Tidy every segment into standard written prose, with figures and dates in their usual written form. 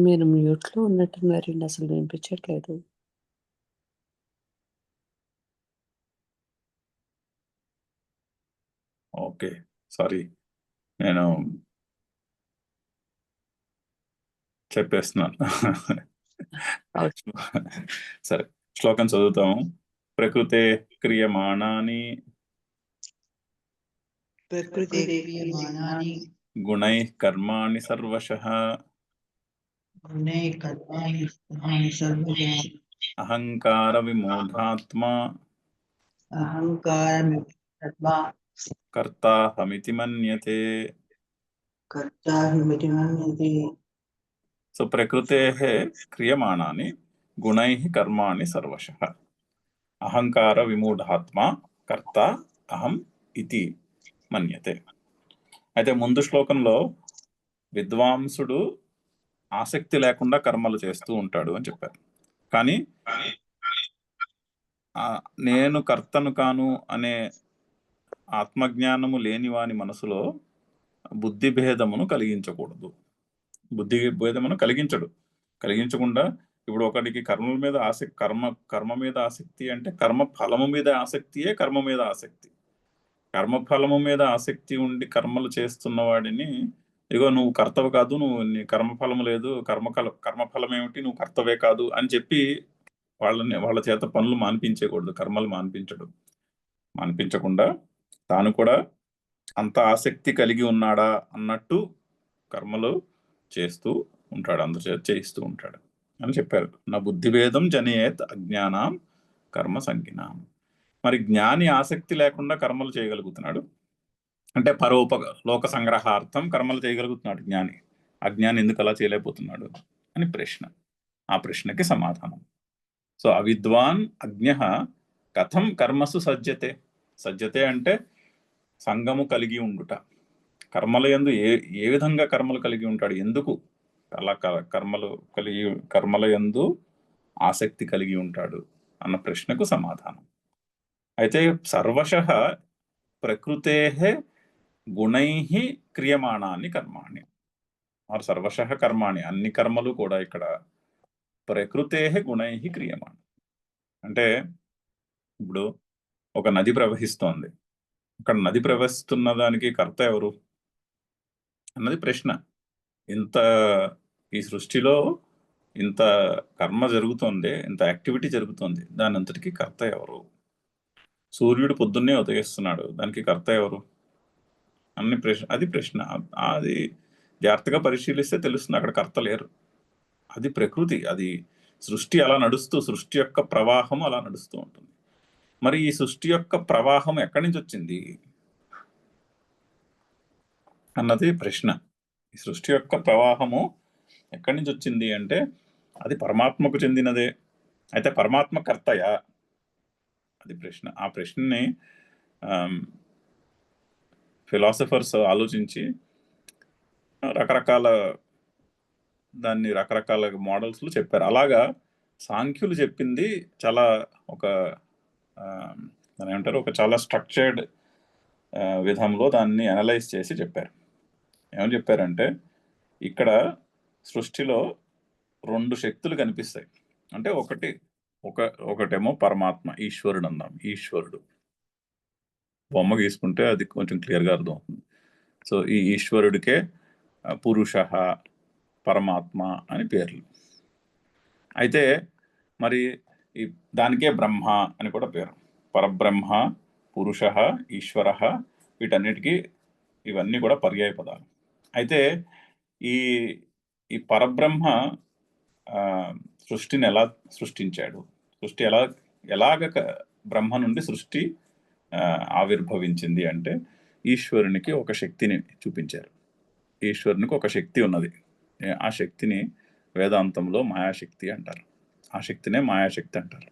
మీరు మ్యూట్‌లో ఉన్నట్టున్నారండి. అసలు వినిపించట్లేదు. ఓకే. సారీ. నేను చెప్పేస్తున్నాను. ఓకే. సరే. శ్లోకం చదువుతాము. ప్రకృతే క్రియమాణాని ప్రకృతే క్రియమాణాని గుణైః కర్మాణి సర్వశః గుణైః కర్మాణి సర్వశః అహంకార విమూఢాత్మా అహంకారమిత్యత్వా కర్తాహమితి మన్యతే. కర్తాహమితి మన్యతే. సో ప్రకృతేః క్రియమాణాని గుణైః కర్మాణి సర్వశః అహంకార విమూఢాత్మా కర్త అహం ఇతి మన్యతే. అయితే ముందు శ్లోకంలో విద్వాంసుడు ఆసక్తి లేకుండా కర్మలు చేస్తూ ఉంటాడు అని చెప్పారు. కానీ నేను కర్తను కాను అనే ఆత్మజ్ఞానము లేని వాని మనసులో బుద్ధి భేదమును కలిగించకూడదు. బుద్ధి భేదమును కలిగించకుండా ఇప్పుడు ఒకడికి కర్మల మీద ఆసక్తి, కర్మ మీద ఆసక్తి అంటే కర్మ ఫలము మీద ఆసక్తియే కర్మ మీద ఆసక్తి. కర్మఫలము మీద ఆసక్తి ఉండి కర్మలు చేస్తున్న వాడిని ఇగో నువ్వు కర్తవ కాదు, నువ్వు నీ కర్మఫలము లేదు, కర్మఫలం ఏమిటి, నువ్వు కర్తవే కాదు అని చెప్పి వాళ్ళ చేత పనులు మాన్పించకూడదు. కర్మలు మాన్పించకుండా తాను కూడా అంత ఆసక్తి కలిగి ఉన్నాడా అన్నట్టు కర్మలు చేస్తూ ఉంటాడు, అందుచేత చేయిస్తూ ఉంటాడు అని చెప్పారు. నా బుద్ధిభేదం జనయేత్ అజ్ఞానం కర్మ సంజ్ఞానం. మరి జ్ఞాని ఆసక్తి లేకుండా కర్మలు చేయగలుగుతున్నాడు అంటే లోక సంగ్రహార్థం కర్మలు చేయగలుగుతున్నాడు జ్ఞాని. అజ్ఞాని ఎందుకు అలా చేయలేకపోతున్నాడు అని ప్రశ్న. ఆ ప్రశ్నకి సమాధానం. సో అవిద్వాన్ అజ్ఞ కథం కర్మసు సజ్జతే అంటే సంగము కలిగి ఉండుట. కర్మల యందు ఏ విధంగా కర్మలు కలిగి ఉంటాడు, ఎందుకు అలా కర్మల యందు ఆసక్తి కలిగి ఉంటాడు అన్న ప్రశ్నకు సమాధానం. అయితే సర్వశః ప్రకృతే గుణైః క్రియమాణాన్ని కర్మాణి ఆర్ సర్వశః కర్మాణి, అన్ని కర్మలు కూడా ఇక్కడ ప్రకృతే గుణైః క్రియమాణి అంటే ఇప్పుడు ఒక నది ప్రవహిస్తోంది, అక్కడ నది ప్రవహిస్తున్న దానికి కర్త ఎవరు అన్నది ప్రశ్న. ఈ సృష్టిలో ఇంత కర్మ జరుగుతోంది, ఇంత యాక్టివిటీ జరుగుతోంది, దాని అంతటికి కర్త ఎవరు? సూర్యుడు పొద్దున్నే ఉదయిస్తున్నాడు, దానికి కర్త ఎవరు అన్ని ప్రశ్న. అది ప్రశ్న. అది జాగ్రత్తగా పరిశీలిస్తే తెలుస్తుంది అక్కడ కర్త లేరు. అది ప్రకృతి, అది సృష్టి అలా నడుస్తూ, సృష్టి యొక్క ప్రవాహం అలా నడుస్తూ ఉంటుంది. మరి ఈ సృష్టి యొక్క ప్రవాహం ఎక్కడి నుంచి వచ్చింది అన్నది ప్రశ్న. ఈ సృష్టి యొక్క ప్రవాహము ఎక్కడి నుంచి వచ్చింది అంటే అది పరమాత్మకు చెందినదే. అయితే పరమాత్మ కర్తయా, అది ప్రశ్న. ఆ ప్రశ్నని ఫిలాసఫర్స్ ఆలోచించి దాన్ని రకరకాల మోడల్స్లో చెప్పారు. అలాగా సాంఖ్యులు చెప్పింది చాలా ఏమంటారు, ఒక చాలా స్ట్రక్చర్డ్ విధంలో దాన్ని అనలైజ్ చేసి చెప్పారు. ఏమని చెప్పారంటే ఇక్కడ సృష్టిలో 2 శక్తులు కనిపిస్తాయి. అంటే ఒకటేమో పరమాత్మ, ఈశ్వరుడు అన్నాం. ఈశ్వరుడు బొమ్మ గీసుకుంటే అది కొంచెం క్లియర్గా అర్థం అవుతుంది. సో ఈ ఈశ్వరుడికే పురుష, పరమాత్మ అని పేర్లు. అయితే మరి దానికే బ్రహ్మ అని కూడా పేరు. పరబ్రహ్మ, పురుష, ఈశ్వర, వీటన్నిటికీ ఇవన్నీ కూడా పర్యాయ పదాలు. అయితే ఈ పరబ్రహ్మ సృష్టిని ఎలా సృష్టించాడు, ఎలాగ బ్రహ్మ నుండి సృష్టి ఆవిర్భవించింది అంటే ఈశ్వరునికి ఒక శక్తిని చూపించారు. ఈశ్వరునికి ఒక శక్తి ఉన్నది. ఆ శక్తిని వేదాంతంలో మాయాశక్తి అంటారు. ఆ శక్తినే మాయాశక్తి అంటారు.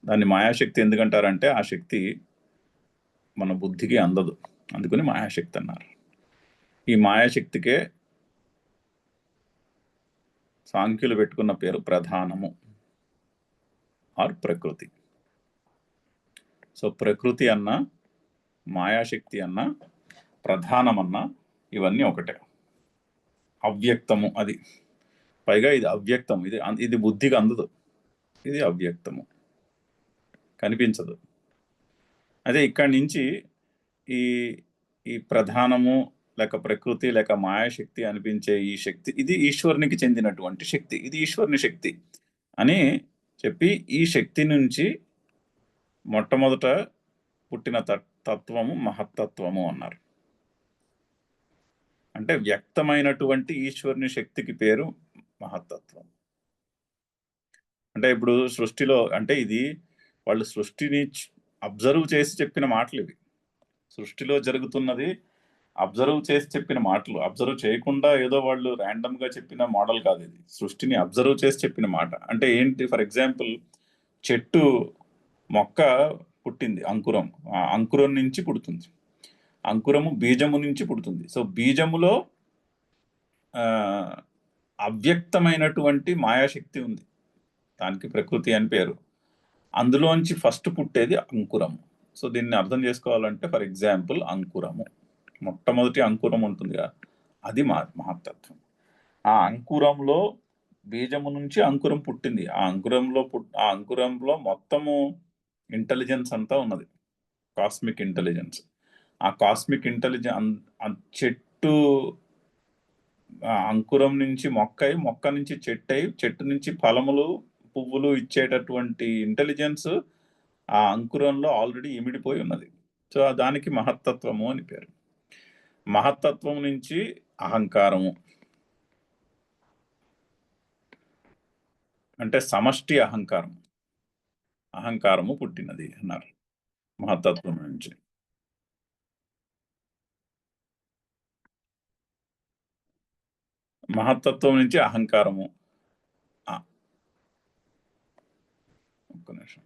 దాన్ని మాయాశక్తి ఎందుకంటారంటే ఆ శక్తి మన బుద్ధికి అందదు, అందుకని మాయాశక్తి అన్నారు. ఈ మాయాశక్తికే సాంఖ్యులు పెట్టుకున్న పేరు ప్రధానము ఆర్ ప్రకృతి. సో ప్రకృతి అన్న, మాయాశక్తి అన్న, ప్రధానం అన్న ఇవన్నీ ఒకటే. అవ్యక్తము అది. పైగా ఇది అవ్యక్తం, ఇది బుద్ధికి అందదు, ఇది అవ్యక్తము, కనిపించదు. అదే ఇక్కడి నుంచి ఈ ఈ ప్రధానము లేక ప్రకృతి లేక మాయాశక్తి అనిపించే ఈ శక్తి, ఇది ఈశ్వరునికి చెందినటువంటి శక్తి, ఇది ఈశ్వరుని శక్తి అని చెప్పి ఈ శక్తి నుంచి మొట్టమొదట పుట్టిన తత్వము మహత్తత్వము అన్నారు. అంటే వ్యక్తమైనటువంటి ఈశ్వరుని శక్తికి పేరు మహత్తత్వం. అంటే ఇప్పుడు సృష్టిలో అంటే ఇది వాళ్ళు సృష్టిని అబ్జర్వ్ చేసి చెప్పిన మాటలు ఇవి. సృష్టిలో జరుగుతున్నది అబ్జర్వ్ చేసి చెప్పిన మాటలు, అబ్జర్వ్ చేయకుండా ఏదో వాళ్ళు ర్యాండమ్ గా చెప్పిన మోడల్ కాదు ఇది. సృష్టిని అబ్జర్వ్ చేసి చెప్పిన మాట. అంటే ఏంటి, ఫర్ ఎగ్జాంపుల్ చెట్టు మొక్క పుట్టింది, అంకురం, ఆ అంకురం నుంచి పుడుతుంది, అంకురము బీజము నుంచి పుడుతుంది. సో బీజములో అవ్యక్తమైనటువంటి మాయాశక్తి ఉంది, దానికి ప్రకృతి అని పేరు. అందులోంచి ఫస్ట్ పుట్టేది అంకురము. సో దీన్ని అర్థం చేసుకోవాలంటే ఫర్ ఎగ్జాంపుల్ అంకురము, మొట్టమొదటి అంకురం ఉంటుందిగా, అది మహత్తత్వం. ఆ అంకురంలో బీజము నుంచి అంకురం పుట్టింది, ఆ అంకురంలో మొత్తము ఇంటెలిజెన్స్ అంతా ఉన్నది, కాస్మిక్ ఇంటెలిజెన్స్. ఆ కాస్మిక్ ఇంటెలిజెన్స్ చెట్టు అంకురం నుంచి మొక్క నుంచి చెట్టు నుంచి ఫలములు పువ్వులు ఇచ్చేటటువంటి ఇంటెలిజెన్స్ ఆ అంకురంలో ఆల్రెడీ ఇమిడిపోయి ఉన్నది. సో దానికి మహత్తత్వము అని పేరు. మహత్తత్వం నుంచి అహంకారము, అంటే సమష్టి అహంకారము పుట్టినది అన్నారు మహత్తత్వం నుంచి. మహత్తత్వం నుంచి అహంకారము, ఒక్క నిమిషం.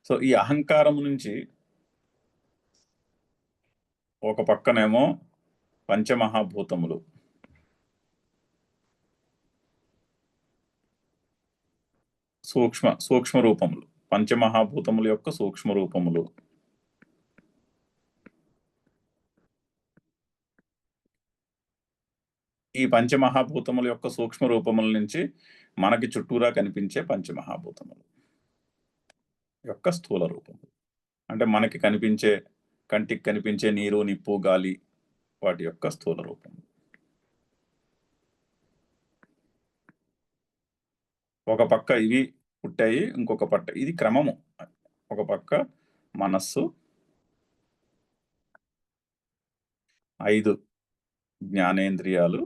సో ఈ అహంకారము నుంచి ఒక పక్కనేమో పంచమహాభూతములు, సూక్ష్మ రూపములు, పంచమహాభూతముల యొక్క సూక్ష్మ రూపములు. ఈ పంచమహాభూతముల యొక్క సూక్ష్మ రూపముల నుంచి మనకి చుట్టూరా కనిపించే పంచమహాభూతములు యొక్క స్థూల రూపములు, అంటే మనకి కంటికి కనిపించే నీరు, నిప్పు, గాలి, వాటి యొక్క స్థూల రూపము. ఒక పక్క ఇవి పుట్టాయి, ఇంకొక పక్క ఇది క్రమము. ఒక పక్క మనస్సు, 5 జ్ఞానేంద్రియాలు,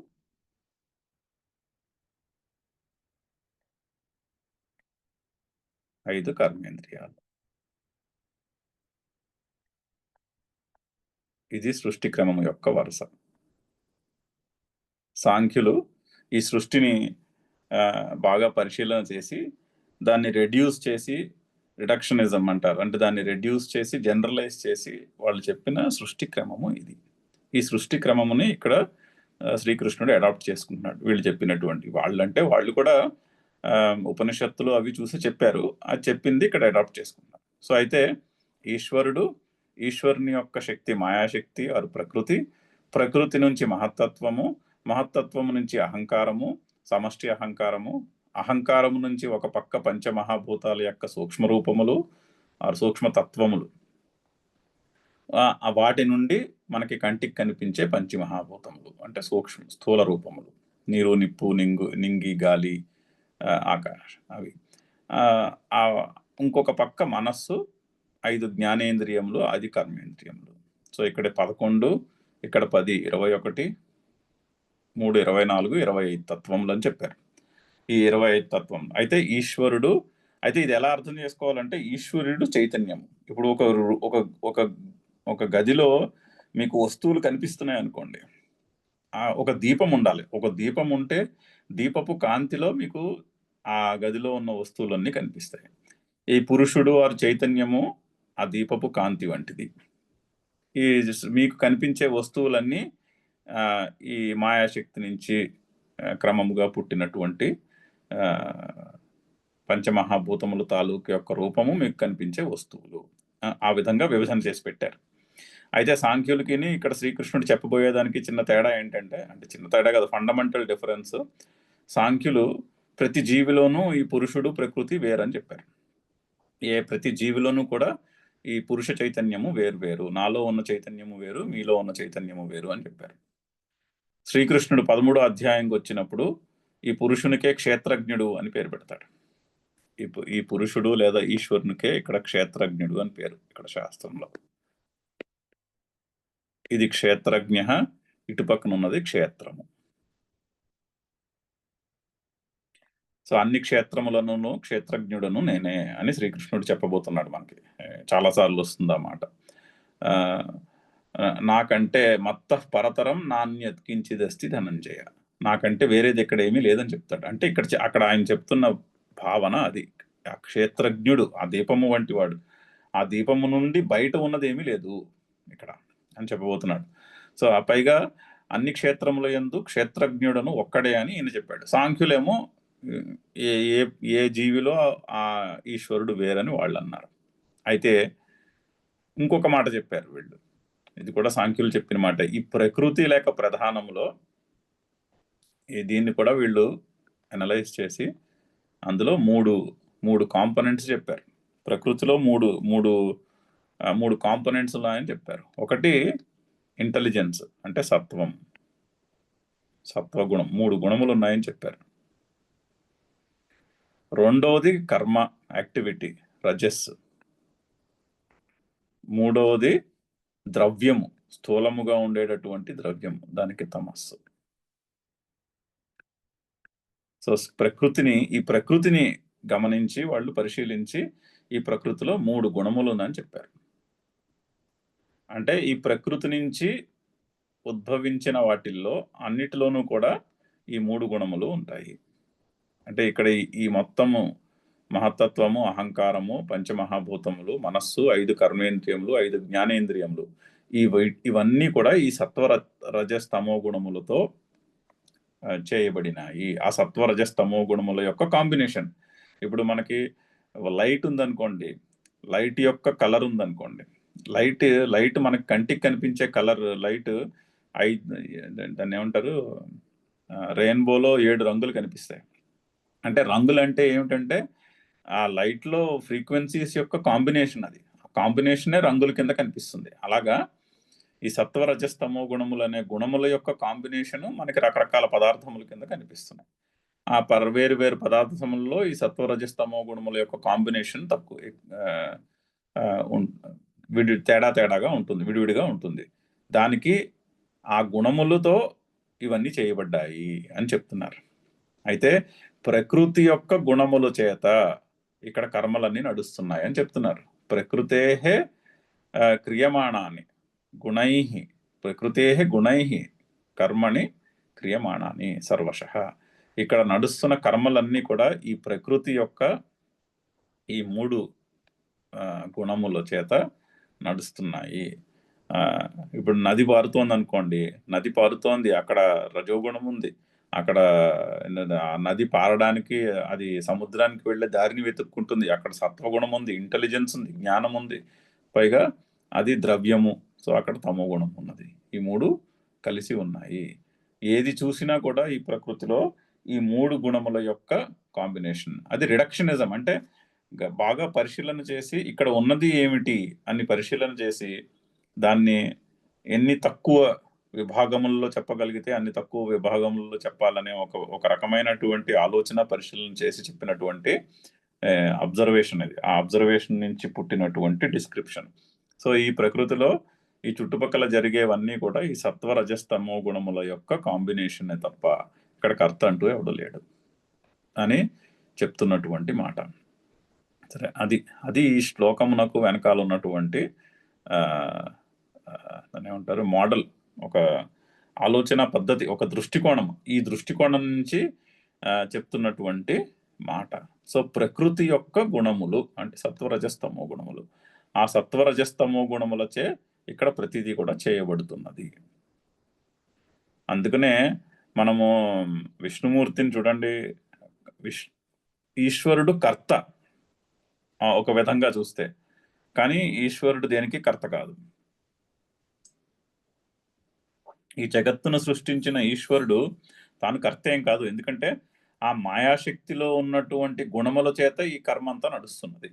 5 కర్మేంద్రియాలు. ఇది సృష్టి క్రమము యొక్క వరుస. సాంఖ్యులు ఈ సృష్టిని బాగా పరిశీలన చేసి దాన్ని రిడక్షనిజం అంటారు, అంటే దాన్ని రెడ్యూస్ చేసి జనరలైజ్ చేసి వాళ్ళు చెప్పిన సృష్టి క్రమము ఇది. ఈ సృష్టి క్రమముని ఇక్కడ శ్రీకృష్ణుడు అడాప్ట్ చేసుకుంటున్నాడు. వీళ్ళు చెప్పినటువంటి వాళ్ళు కూడా ఉపనిషత్తులు అవి చూసి చెప్పారు, అది చెప్పింది ఇక్కడ అడాప్ట్ చేసుకుంటున్నారు. సో అయితే ఈశ్వరుని యొక్క శక్తి మాయాశక్తి ఆరు ప్రకృతి నుంచి మహత్తత్వము నుంచి అహంకారము, సమష్టి అహంకారము నుంచి ఒక పక్క పంచమహాభూతాల యొక్క సూక్ష్మ రూపములు ఆరు సూక్ష్మ తత్వములు, వాటి నుండి మనకి కంటికి కనిపించే పంచమహాభూతములు అంటే స్థూల రూపములు, నీరు, నిప్పు, నింగి, గాలి, ఆకాశం, అవి. ఇంకొక పక్క మనస్సు, 5 జ్ఞానేంద్రియములు, అది కర్మేంద్రియములు. సో ఇక్కడ 11, ఇక్కడ 10, 21, 3, 24, 25 తత్వములు అని చెప్పారు. ఈ 25 తత్వం అయితే అయితే ఇది ఎలా అర్థం చేసుకోవాలంటే ఈశ్వరుడు చైతన్యము. ఇప్పుడు ఒక గదిలో మీకు వస్తువులు కనిపిస్తున్నాయి అనుకోండి, ఒక దీపం ఉండాలి. ఒక దీపం ఉంటే దీపపు కాంతిలో మీకు ఆ గదిలో ఉన్న వస్తువులన్నీ కనిపిస్తాయి. ఈ పురుషుడు వారి చైతన్యము ఆ దీపపు కాంతి వంటిది. ఈ మీకు కనిపించే వస్తువులన్నీ ఈ మాయాశక్తి నుంచి క్రమముగా పుట్టినటువంటి పంచమహాభూతములు తాలూకు యొక్క రూపము మీకు కనిపించే వస్తువులు. ఆ విధంగా విభజన చేసి పెట్టారు. అయితే సాంఖ్యులకి ఇక్కడ శ్రీకృష్ణుడు చెప్పబోయేదానికి చిన్న తేడా ఏంటంటే, అంటే చిన్న తేడా కాదు, ఫండమెంటల్ డిఫరెన్స్. సాంఖ్యులు ప్రతి జీవిలోనూ ఈ పురుషుడు ప్రకృతి వేరని చెప్పారు. ప్రతి జీవిలోనూ కూడా ఈ పురుష చైతన్యము వేరు వేరు, నాలో ఉన్న చైతన్యము వేరు, మీలో ఉన్న చైతన్యము వేరు అని చెప్పారు. శ్రీకృష్ణుడు 13వ అధ్యాయంకి వచ్చినప్పుడు ఈ పురుషునికే క్షేత్రజ్ఞుడు అని పేరు పెడతాడు. ఈ పురుషుడు లేదా ఈశ్వరునికే ఇక్కడ క్షేత్రజ్ఞుడు అని పేరు ఇక్కడ శాస్త్రంలో. ఇది క్షేత్రజ్ఞ, ఇటుపక్కన ఉన్నది క్షేత్రము. సో అన్ని క్షేత్రములను క్షేత్రజ్ఞుడను నేనే అని శ్రీకృష్ణుడు చెప్పబోతున్నాడు. మనకి చాలాసార్లు వస్తుంది ఆ మాట. నాకంటే మత్త పరతరం నాణ్యత్ కించిదస్తి ధనంజయ, నాకంటే వేరేది ఇక్కడ ఏమీ లేదని చెప్తాడు. అంటే అక్కడ ఆయన చెప్తున్న భావన అది. ఆ క్షేత్రజ్ఞుడు ఆ దీపము వంటి వాడు, ఆ దీపము నుండి బయట ఉన్నది ఏమీ లేదు ఇక్కడ అని చెప్పబోతున్నాడు. సో ఆ పైగా అన్ని క్షేత్రముల యందు క్షేత్రజ్ఞుడను ఒక్కడే అని ఈయన చెప్పాడు. సాంఖ్యులేమో ఏ జీవిలో ఆ ఈశ్వరుడు వేరని వాళ్ళు అన్నారు. అయితే ఇంకొక మాట చెప్పారు వీళ్ళు, ఇది కూడా సాంఖ్యులు చెప్పిన మాట. ఈ ప్రకృతి లేక ప్రధానములో దీన్ని కూడా వీళ్ళు అనలైజ్ చేసి అందులో మూడు కాంపోనెంట్స్ చెప్పారు. ప్రకృతిలో మూడు కాంపోనెంట్స్ ఉన్నాయని చెప్పారు. ఒకటి ఇంటెలిజెన్స్, అంటే సత్వగుణం, 3 గుణములు ఉన్నాయని చెప్పారు. రెండవది కర్మ, యాక్టివిటీ, రజస్. మూడవది ద్రవ్యము, స్థూలముగా ఉండేటటువంటి ద్రవ్యము, దానికి తమస్సు. సో ఈ ప్రకృతిని గమనించి వాళ్ళు పరిశీలించి ఈ ప్రకృతిలో 3 గుణములు ఉందని చెప్పారు. అంటే ఈ ప్రకృతి నుంచి ఉద్భవించిన వాటిల్లో అన్నిటిలోనూ కూడా ఈ 3 గుణములు ఉంటాయి. అంటే ఇక్కడ ఈ మొత్తము మహత్తత్వము, అహంకారము, పంచమహాభూతములు, మనస్సు, 5 కర్మేంద్రియములు, 5 జ్ఞానేంద్రియములు, ఇవన్నీ కూడా ఈ సత్వ రజస్తమో గుణములతో చేయబడినాయి. ఆ సత్వ రజస్తమో గుణముల యొక్క కాంబినేషన్. ఇప్పుడు మనకి లైట్ ఉందనుకోండి, లైట్ యొక్క కలర్ ఉందనుకోండి, లైట్ మనకి కంటికి కనిపించే కలర్ లైట్ దాన్ని ఏమంటారు, రెయిన్బోలో 7 రంగులు కనిపిస్తాయి. అంటే రంగులు అంటే ఏమిటంటే ఆ లైట్లో ఫ్రీక్వెన్సీస్ యొక్క కాంబినేషన్, అది కాంబినేషనే రంగుల కింద కనిపిస్తుంది. అలాగా ఈ సత్వరజస్తమో గుణములు అనే గుణముల యొక్క కాంబినేషన్ మనకి రకరకాల పదార్థముల కింద కనిపిస్తున్నాయి. ఆ వేరు వేరు పదార్థములలో ఈ సత్వరజస్తమో గుణముల యొక్క కాంబినేషన్ తేడాగా ఉంటుంది, విడివిడిగా ఉంటుంది. దానికి ఆ గుణములతో ఇవన్నీ చేయబడ్డాయి అని చెప్తున్నారు. అయితే ప్రకృతి యొక్క గుణముల చేత ఇక్కడ కర్మలన్నీ నడుస్తున్నాయి అని చెప్తున్నారు. ప్రకృతే క్రియమాణాన్ని గుణై, ప్రకృతే గుణై కర్మణి క్రియమాణాన్ని సర్వశః. ఇక్కడ నడుస్తున్న కర్మలన్నీ కూడా ఈ ప్రకృతి యొక్క ఈ 3 గుణముల చేత నడుస్తున్నాయి. ఇప్పుడు నది పారుతోంది అనుకోండి, నది పారుతోంది, అక్కడ రజోగుణం ఉంది. అక్కడ నది పారడానికి అది సముద్రానికి వెళ్ళే దారిని వెతుక్కుంటుంది, అక్కడ సత్వగుణం ఉంది, ఇంటెలిజెన్స్ ఉంది, జ్ఞానం ఉంది, పైగా అది ద్రవ్యము. సో అక్కడ తమో గుణం ఉన్నది. ఈ 3 కలిసి ఉన్నాయి. ఏది చూసినా కూడా ఈ ప్రకృతిలో ఈ 3 గుణముల యొక్క కాంబినేషన్. అది రిడక్షనిజం. అంటే బాగా పరిశీలన చేసి ఇక్కడ ఉన్నది ఏమిటి అని పరిశీలన చేసి దాన్ని ఎన్ని తక్కువ విభాగములలో చెప్పగలిగితే అన్ని తక్కువ విభాగములలో చెప్పాలనే ఒక రకమైనటువంటి ఆలోచన పరిశీలన చేసి చెప్పినటువంటి అబ్జర్వేషన్ ఇది. ఆ అబ్జర్వేషన్ నుంచి పుట్టినటువంటి డిస్క్రిప్షన్. సో ఈ ప్రకృతిలో ఈ చుట్టుపక్కల జరిగేవన్నీ కూడా ఈ సత్వ రజస్తమో గుణముల యొక్క కాంబినేషనే తప్ప ఇక్కడ కర్త అంటూ ఎవడు లేడు అని చెప్తున్నటువంటి మాట. సరే, అది ఈ శ్లోకమునకు వెనకాల ఉన్నటువంటి దాన్ని ఏమంటారు, మోడల్, ఒక ఆలోచన పద్ధతి, ఒక దృష్టికోణం. ఈ దృష్టికోణం నుంచి చెప్తున్నటువంటి మాట. సో ప్రకృతి యొక్క గుణములు అంటే సత్వరజస్తమో గుణములు, ఆ సత్వరజస్తమో గుణములచే ఇక్కడ ప్రతిదీ కూడా చేయబడుతున్నది. అందుకనే మనము విష్ణుమూర్తిని చూడండి, ఈశ్వరుడు కర్త ఒక విధంగా చూస్తే, కానీ ఈశ్వరుడు దేనికి కర్త కాదు. ఈ జగత్తును సృష్టించిన ఈశ్వరుడు తాను కర్త ఏం కాదు. ఎందుకంటే ఆ మాయాశక్తిలో ఉన్నటువంటి గుణముల చేత ఈ కర్మ అంతా నడుస్తున్నది.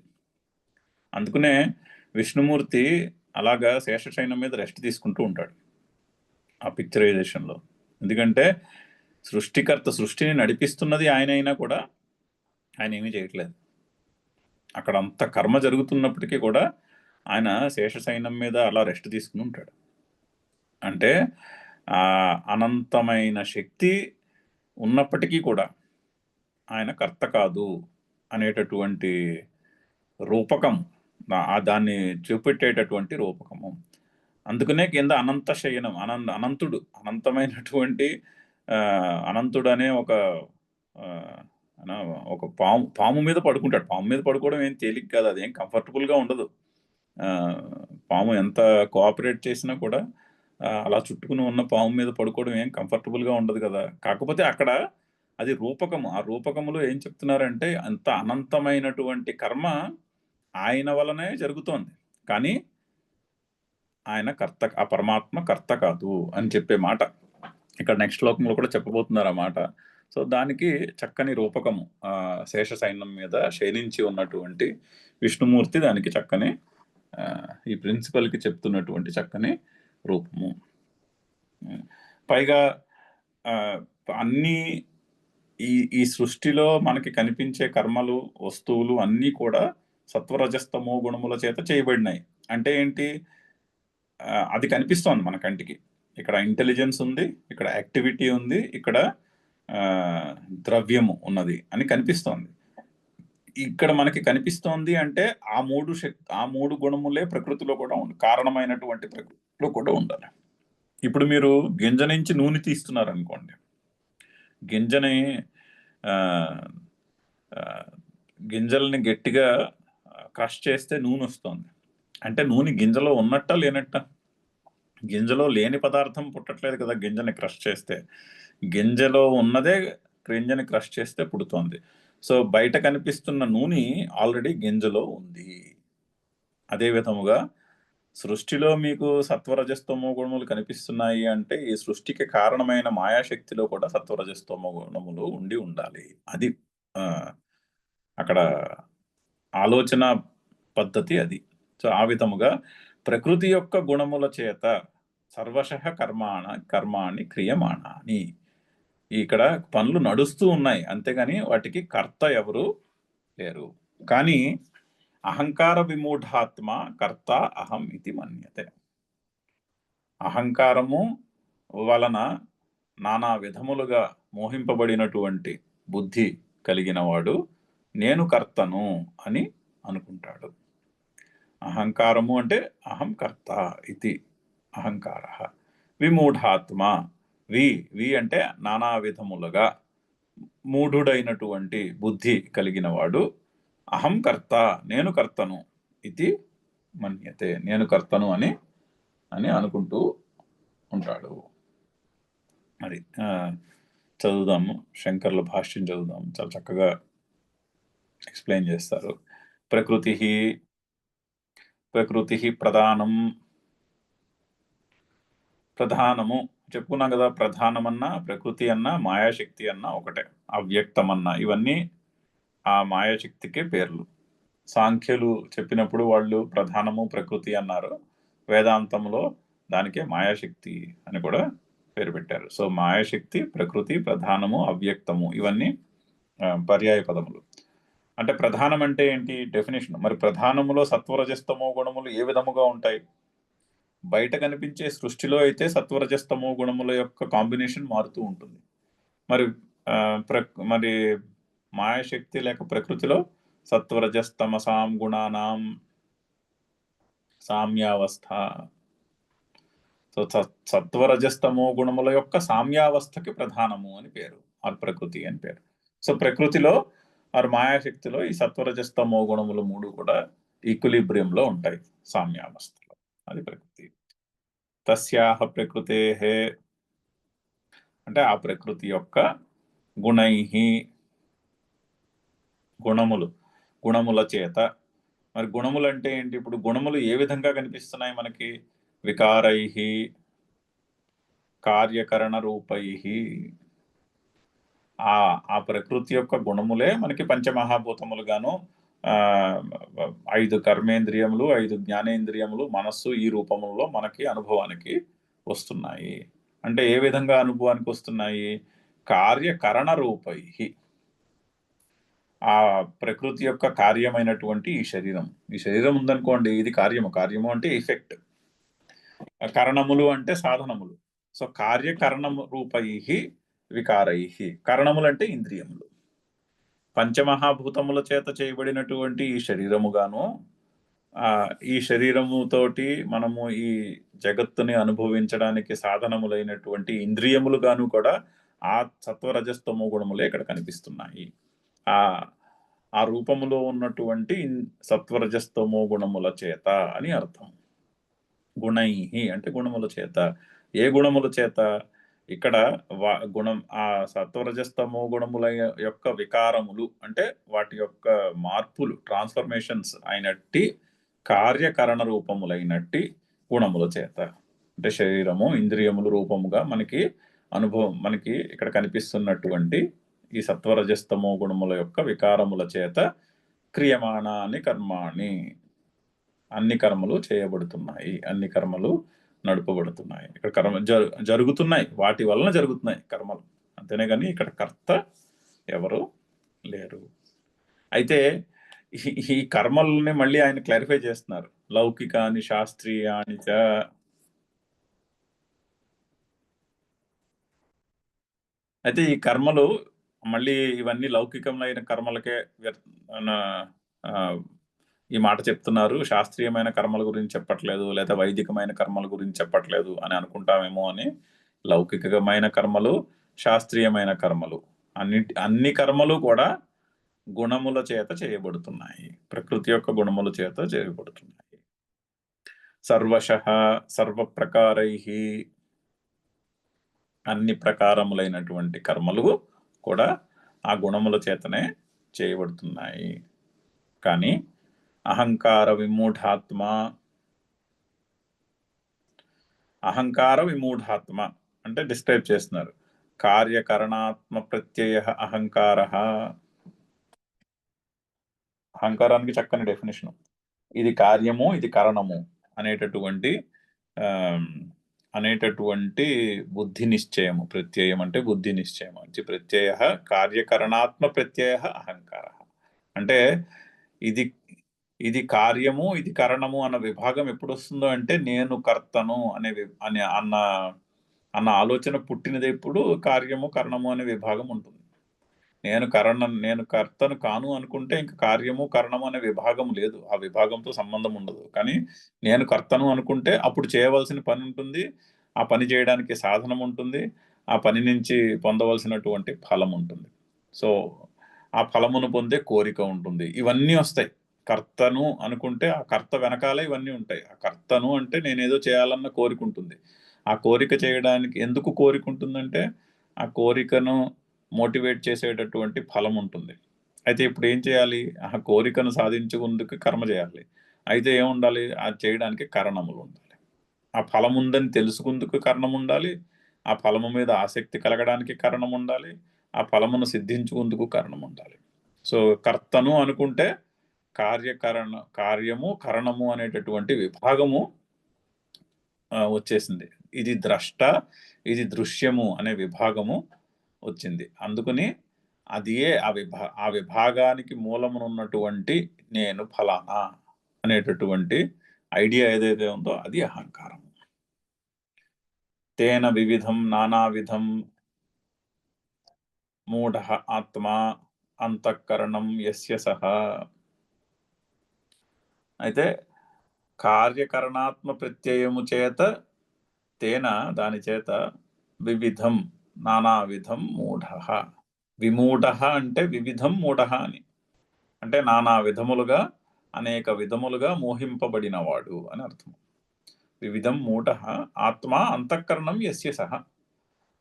అందుకనే విష్ణుమూర్తి అలాగా శేషశయనం మీద రెస్ట్ తీసుకుంటూ ఉంటాడు ఆ పిక్చరైజేషన్లో. ఎందుకంటే సృష్టికర్త సృష్టిని నడిపిస్తున్నది ఆయన అయినా కూడా ఆయన ఏమీ చేయట్లేదు. అక్కడ అంత కర్మ జరుగుతున్నప్పటికీ కూడా ఆయన శేషశయనం మీద అలా రెస్ట్ తీసుకుని ఉంటాడు. అంటే ఆ అనంతమైన శక్తి ఉన్నప్పటికీ కూడా ఆయన కర్త కాదు అనేటటువంటి రూపకం, దాన్ని చూపెట్టేటటువంటి రూపకము. అందుకనే కింద అనంత శయనం, అనంతుడు, అనంతమైనటువంటి అనంతుడు అనే ఒక పాము మీద పడుకుంటాడు. పాము మీద పడుకోవడం ఏం తేలిక కాదు, అదేం కంఫర్టబుల్గా ఉండదు. పాము ఎంత కోఆపరేట్ చేసినా కూడా అలా చుట్టుకుని ఉన్న పాము మీద పడుకోవడం ఏం కంఫర్టబుల్గా ఉండదు కదా. కాకపోతే అక్కడ అది రూపకము. ఆ రూపకములో ఏం చెప్తున్నారంటే అంత అనంతమైనటువంటి కర్మ ఆయన వలనే జరుగుతోంది, కానీ ఆయన కర్త, ఆ పరమాత్మ కర్త కాదు అని చెప్పే మాట ఇక్కడ నెక్స్ట్ శ్లోకంలో కూడా చెప్పబోతున్నారు ఆ మాట. సో దానికి చక్కని రూపకము శేష సైన్యం మీద శయనించి ఉన్నటువంటి విష్ణుమూర్తి, దానికి చక్కని ఈ ప్రిన్సిపల్కి చెప్తున్నటువంటి చక్కని రూపము. పైగా అన్నీ ఈ సృష్టిలో మనకి కనిపించే కర్మలు, వస్తువులు అన్నీ కూడా సత్వరజస్తమో గుణముల చేత చేయబడినాయి. అంటే ఏంటి? అది కనిపిస్తోంది మన కంటికి. ఇక్కడ ఇంటెలిజెన్స్ ఉంది, ఇక్కడ యాక్టివిటీ ఉంది, ఇక్కడ ద్రవ్యము ఉన్నది అని కనిపిస్తోంది. ఇక్కడ మనకి కనిపిస్తోంది అంటే ఆ మూడు గుణములే ప్రకృతిలో కూడా ఉంది, కారణమైనటువంటి ప్రకృతిలో కూడా ఉండాలి. ఇప్పుడు మీరు గింజ నుంచి నూనె తీస్తున్నారు అనుకోండి, గింజల్ని గట్టిగా క్రష్ చేస్తే నూనె వస్తుంది. అంటే నూనె గింజలో ఉన్నట్ట లేనట్ట? గింజలో లేని పదార్థం పుట్టట్లేదు కదా గింజని క్రష్ చేస్తే. గింజలో ఉన్నదే గింజని క్రష్ చేస్తే పుడుతోంది. సో బయట కనిపిస్తున్న నూనె ఆల్రెడీ గింజలో ఉంది. అదే విధముగా సృష్టిలో మీకు సత్వరజస్తమో గుణములు కనిపిస్తున్నాయి అంటే ఈ సృష్టికి కారణమైన మాయాశక్తిలో కూడా సత్వరజస్తమో గుణములు ఉండి ఉండాలి. అది అక్కడ ఆలోచన పద్ధతి అది. సో ఆ విధముగా ప్రకృతి యొక్క గుణముల చేత సర్వశః కర్మాణి క్రియమాణాని, ఇక్కడ పనులు నడుస్తూ ఉన్నాయి, అంతేగాని వాటికి కర్త ఎవరు లేరు. కానీ అహంకార విమూఢాత్మ కర్త అహం ఇది మన్యతే. అహంకారము వలన నానా విధములుగా మోహింపబడినటువంటి బుద్ధి కలిగిన వాడు నేను కర్తను అని అనుకుంటాడు. అహంకారము అంటే అహం కర్త ఇది అహంకార. విమూఢాత్మ, వి అంటే నానా విధములుగా మూఢుడైనటువంటి బుద్ధి కలిగిన వాడు అహం కర్త, నేను కర్తను, ఇది మన్యతే, నేను కర్తను అని అనుకుంటూ ఉంటాడు. అది చదువుదాము, శంకర్ల భాష్యం చదువుదాము, చాలా చక్కగా ఎక్స్ప్లెయిన్ చేస్తారు. ప్రకృతి ప్రధానము చెప్పుకున్నాం కదా. ప్రధానమన్నా, ప్రకృతి అన్నా, మాయాశక్తి అన్నా ఒకటే. అవ్యక్తమన్నా, ఇవన్నీ ఆ మాయాశక్తికే పేర్లు. సాంఖ్యులు చెప్పినప్పుడు వాళ్ళు ప్రధానము ప్రకృతి అన్నారు, వేదాంతంలో దానికే మాయాశక్తి అని కూడా పేరు పెట్టారు. సో మాయాశక్తి, ప్రకృతి, ప్రధానము, అవ్యక్తము ఇవన్నీ పర్యాయ పదములు. అంటే ప్రధానం అంటే ఏంటి? డెఫినేషన్. మరి ప్రధానములో సత్వరజస్తమో గుణములు ఏ విధముగా ఉంటాయి? బయట కనిపించే సృష్టిలో అయితే సత్వరజస్తమో గుణముల యొక్క కాంబినేషన్ మారుతూ ఉంటుంది. మరి మాయాశక్తి లేక ప్రకృతిలో సత్వరజస్తమసాం గుణానాం సామ్యావస్థ. సో సత్వరజస్తమో గుణముల యొక్క సామ్యావస్థకి ప్రధానము అని పేరు, ఆ ప్రకృతి అని పేరు. సో ప్రకృతిలో మాయాశక్తిలో ఈ సత్వరజస్తమో గుణములు మూడు కూడా ఈక్విలిబ్రియంలో ఉంటాయి, సామ్యావస్థలో. అది ప్రకృతి. తస్యాహ ప్రకృతే అంటే ఆ ప్రకృతి యొక్క గుణైహి, గుణముల చేత. మరి గుణములు అంటే ఏంటి? ఇప్పుడు గుణములు ఏ విధంగా కనిపిస్తున్నాయి మనకి? వికారైహి, కార్యకరణ రూపై. ఆ ప్రకృతి యొక్క గుణములే మనకి పంచమహాభూతములుగాను, 5 కర్మేంద్రియములు, 5 జ్ఞానేంద్రియములు, మనస్సు ఈ రూపములో మనకి అనుభవానికి వస్తున్నాయి. అంటే ఏ విధంగా అనుభవానికి వస్తున్నాయి? కార్యకరణ రూపై. ఆ ప్రకృతి యొక్క కార్యమైనటువంటి ఈ శరీరం ఉందనుకోండి, ఇది కార్యము అంటే ఎఫెక్ట్, కరణములు అంటే సాధనములు. సో కార్యకరణము రూపై వికారై. కరణములు అంటే ఇంద్రియములు. పంచమహాభూతముల చేత చేయబడినటువంటి ఈ శరీరముగాను, ఈ శరీరముతోటి మనము ఈ జగత్తుని అనుభవించడానికి సాధనములైనటువంటి ఇంద్రియములుగాను కూడా ఆ సత్వరజస్తమో గుణములే ఇక్కడ కనిపిస్తున్నాయి. ఆ రూపములో ఉన్నటువంటి సత్వరజస్తమో గుణముల చేత అని అర్థం. గుణై అంటే గుణముల చేత. ఏ గుణముల చేత? ఇక్కడ గుణం, ఆ సత్వరజస్తమో గుణముల యొక్క వికారములు అంటే వాటి యొక్క మార్పులు, ట్రాన్స్ఫర్మేషన్స్ అయినట్టి కార్యకరణ రూపములైనట్టి గుణముల చేత. అంటే శరీరము, ఇంద్రియములు రూపముగా మనకి మనకి ఇక్కడ కనిపిస్తున్నటువంటి ఈ సత్వరజస్తమో గుణముల యొక్క వికారముల చేత క్రియమాణాని కర్మాణి, అన్ని కర్మలు చేయబడుతున్నాయి, అన్ని కర్మలు నడుపబడుతున్నాయి. ఇక్కడ కర్మ జరుగుతున్నాయి, వాటి వలన జరుగుతున్నాయి కర్మలు, అంతేనే కానీ ఇక్కడ కర్త ఎవరు లేరు. అయితే ఈ కర్మల్ని మళ్ళీ ఆయన క్లారిఫై చేస్తున్నారు. లౌకికాని శాస్త్రీయాని చ. అయితే ఈ కర్మలు మళ్ళీ ఇవన్నీ లౌకికమైన కర్మలకే ఈ మాట చెప్తున్నారు, శాస్త్రీయమైన కర్మల గురించి చెప్పట్లేదు, లేదా వైదికమైన కర్మల గురించి చెప్పట్లేదు అని అనుకుంటామేమో అని. లౌకికమైన కర్మలు, శాస్త్రీయమైన కర్మలు, అన్ని కర్మలు కూడా గుణముల చేత చేయబడుతున్నాయి, ప్రకృతి యొక్క గుణముల చేత చేయబడుతున్నాయి. సర్వశః సర్వప్రకారై, అన్ని ప్రకారములైనటువంటి కర్మలు కూడా ఆ గుణముల చేతనే చేయబడుతున్నాయి. కానీ అహంకార విమూఢాత్మ అంటే డిస్క్రైబ్ చేస్తున్నారు. కార్యకరణాత్మ ప్రత్యయ అహంకార. అహంకారానికి చక్కని డెఫినేషన్. ఇది కార్యము, ఇది కరణము అనేటటువంటి బుద్ధి నిశ్చయము. ప్రత్యయం అంటే బుద్ధి నిశ్చయం. ప్రత్యయ కార్యకరణాత్మ ప్రత్యయ అహంకార. అంటే ఇది కార్యము, ఇది కరణము అన్న విభాగం ఎప్పుడు వస్తుందో అంటే నేను కర్తను అన్న ఆలోచన పుట్టినది ఎప్పుడు కార్యము కరణము అనే విభాగం ఉంటుంది. నేను కర్తను కాను అనుకుంటే ఇంకా కార్యము కరణము అనే విభాగం లేదు, ఆ విభాగంతో సంబంధం ఉండదు. కానీ నేను కర్తను అనుకుంటే అప్పుడు చేయవలసిన పని ఉంటుంది, ఆ పని చేయడానికి సాధనం ఉంటుంది, ఆ పని నుంచి పొందవలసినటువంటి ఫలం ఉంటుంది. సో ఆ ఫలమును పొందే కోరిక ఉంటుంది, ఇవన్నీ వస్తాయి. కర్తను అనుకుంటే ఆ కర్త వెనకాలే ఇవన్నీ ఉంటాయి. ఆ కర్తను అంటే నేనేదో చేయాలన్న కోరిక ఉంటుంది. ఆ కోరిక చేయడానికి ఎందుకు కోరిక ఉంటుందంటే ఆ కోరికను మోటివేట్ చేసేటటువంటి ఫలం ఉంటుంది. అయితే ఇప్పుడు ఏం చేయాలి? ఆ కోరికను సాధించుకుందుకు కర్మ చేయాలి. అయితే ఏముండాలి? అది చేయడానికి కారణములు ఉండాలి. ఆ ఫలం ఉందని తెలుసుకుందుకు కారణం ఉండాలి, ఆ ఫలము మీద ఆసక్తి కలగడానికి కారణం ఉండాలి, ఆ ఫలమును సిద్ధించుకుందుకు కారణం ఉండాలి. సో కర్తను అనుకుంటే కార్యము కరణము అనేటటువంటి విభాగము వచ్చేసింది. ఇది ద్రష్ట, ఇది దృశ్యము అనే విభాగము వచ్చింది. అందుకని అదియే ఆ విభాగానికి మూలమునున్నటువంటి నేను ఫలానా అనేటటువంటి ఐడియా ఏదైతే ఉందో అది అహంకారం. తేన వివిధం నానావిధం మూఢ ఆత్మ అంతఃకరణం యస్య సహ. అయితే కార్యకరణాత్మ ప్రత్యయము చేత తేన దాని చేత వివిధం నానావిధం మూఢ. విమూఢ అంటే వివిధం మూఢ అని అంటే నానా విధములుగా అనేక విధములుగా మోహింపబడినవాడు అని అర్థం. వివిధం మూఢ ఆత్మ అంతఃకరణం యస్య సహ.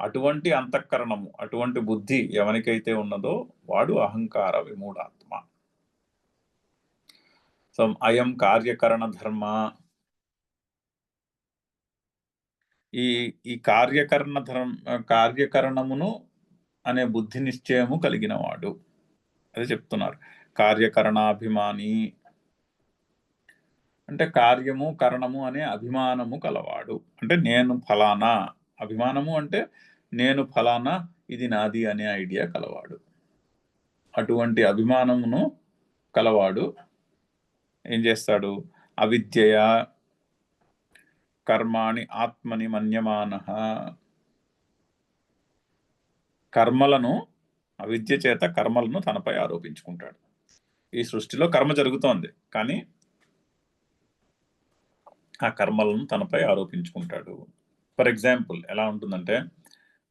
అటువంటి అంతఃకరణము, అటువంటి బుద్ధి ఎవరికైతే ఉన్నదో వాడు అహంకార విమూఢాత్మ. సో అయం కార్యకరణ ధర్మ. ఈ ఈ కార్యకరణమును అనే బుద్ధి నిశ్చయము కలిగిన వాడు, అది చెప్తున్నారు. కార్యకరణాభిమాని అంటే కార్యము కరణము అనే అభిమానము కలవాడు. అంటే నేను ఫలానా, అభిమానము అంటే నేను ఫలానా, ఇది నాది అనే ఐడియా కలవాడు. అటువంటి అభిమానమును కలవాడు ఏం చేస్తాడు? అవిద్యయ కర్మాణి ఆత్మని మన్యమానః, కర్మలను, అవిద్య చేత కర్మలను తనపై ఆరోపించుకుంటాడు. ఈ సృష్టిలో కర్మ జరుగుతోంది, కానీ ఆ కర్మలను తనపై ఆరోపించుకుంటాడు. ఫర్ ఎగ్జాంపుల్ ఎలా ఉంటుందంటే,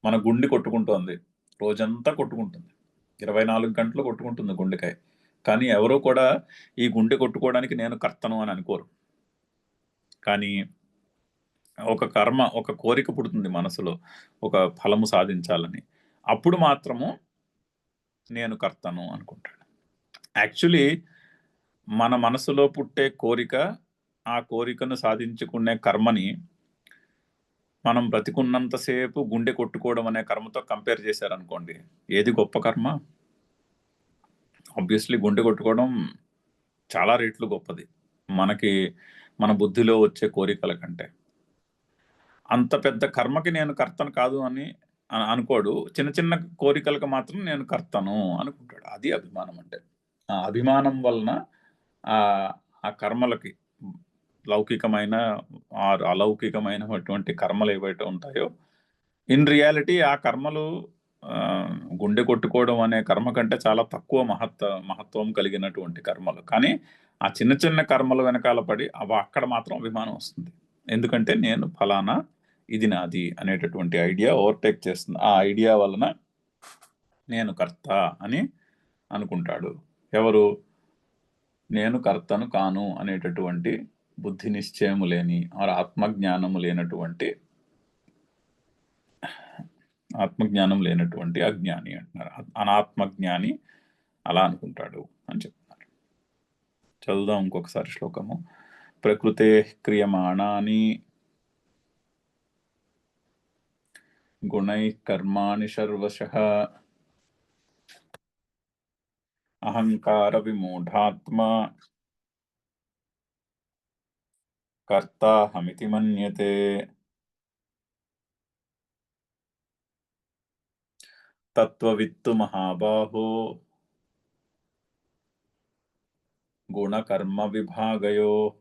మన గుండె కొట్టుకుంటోంది, రోజంతా కొట్టుకుంటుంది, 24 గంటలు కొట్టుకుంటుంది గుండెకాయ. కానీ ఎవరో కూడా ఈ గుండె కొట్టుకోవడానికి నేను కర్తను అని అనుకోరు. కానీ ఒక కోరిక పుడుతుంది మనసులో, ఒక ఫలము సాధించాలని. అప్పుడు మాత్రము నేను కర్తను అనుకుంటాడు. యాక్చువల్లీ మన మనసులో పుట్టే కోరిక, ఆ కోరికను సాధించుకునే కర్మని మనం బ్రతికున్నంతసేపు గుండె కొట్టుకోవడం అనే కర్మతో కంపేర్ చేశారనుకోండి, ఏది గొప్ప కర్మ? ఆబ్వియస్లీ గుండె కొట్టుకోవడం చాలా రెట్లు గొప్పది మనకి, మన బుద్ధిలో వచ్చే కోరికల కంటే. అంత పెద్ద కర్మకి నేను కర్తను కాదు అని అనుకోడు, చిన్న చిన్న కోరికలకు మాత్రం నేను కర్తను అనుకుంటాడు. అది అభిమానం అంటే. ఆ అభిమానం వలన ఆ కర్మలకి, లౌకికమైన అలౌకికమైనటువంటి కర్మలు ఏవైతే ఉంటాయో, ఇన్ రియాలిటీ ఆ కర్మలు గుండె కొట్టుకోవడం అనే కర్మ కంటే చాలా తక్కువ మహత్వం కలిగినటువంటి కర్మలు. కానీ ఆ చిన్న చిన్న కర్మలు వెనకాల పడి అక్కడ మాత్రం అభిమానం వస్తుంది. ఎందుకంటే నేను ఫలానా, ఇది నాది అనేటటువంటి ఐడియా ఓవర్టేక్ చేస్తుంది. ఆ ఐడియా వలన నేను కర్త అని అనుకుంటాడు. ఎవరు? నేను కర్తను కాను అనేటటువంటి బుద్ధి నిశ్చయము లేని, ఆత్మజ్ఞానము లేనటువంటి అజ్ఞాని అంటున్నారు. అనాత్మజ్ఞాని అలా అనుకుంటాడు అని చెప్తున్నారు. చదువుదాం ఇంకొకసారి శ్లోకము. ప్రకృతే క్రియమాణాని గుణై కర్మాణి సర్వశః అహంకార విమూఢాత్మ కర్తాహమితి మన్యతే. తత్వవిత్తు మహాబాహో గుణకర్మ విభాగయోః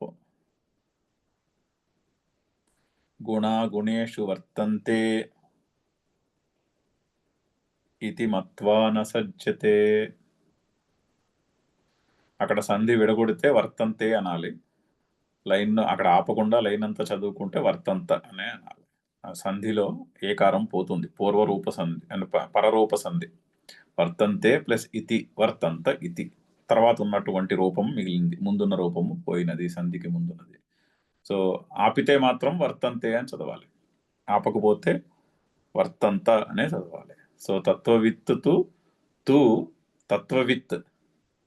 గుణాగుణేషు వర్తంతే ఇతి మత్వా న సజ్జతే. అక్కడ సంధి విడగొడితే వర్తంతే అనాలి, లైన్ అక్కడ ఆపకుండా లైన్ అంతా చదువుకుంటే వర్తంత అనే అనాలి. ఆ సంధిలో ఏకారం పోతుంది, పూర్వరూప సంధి అండ్ పరరూప సంధి. వర్తంతే ప్లస్ ఇతి, వర్తంత ఇతి. తర్వాత ఉన్నటువంటి రూపం మిగిలింది, ముందున్న రూపము పోయినది, సంధికి ముందున్నది. సో ఆపితే మాత్రం వర్తంతే అని చదవాలి, ఆపకపోతే వర్తంత అనే చదవాలి. సో తత్వవిత్ తు తత్వవిత్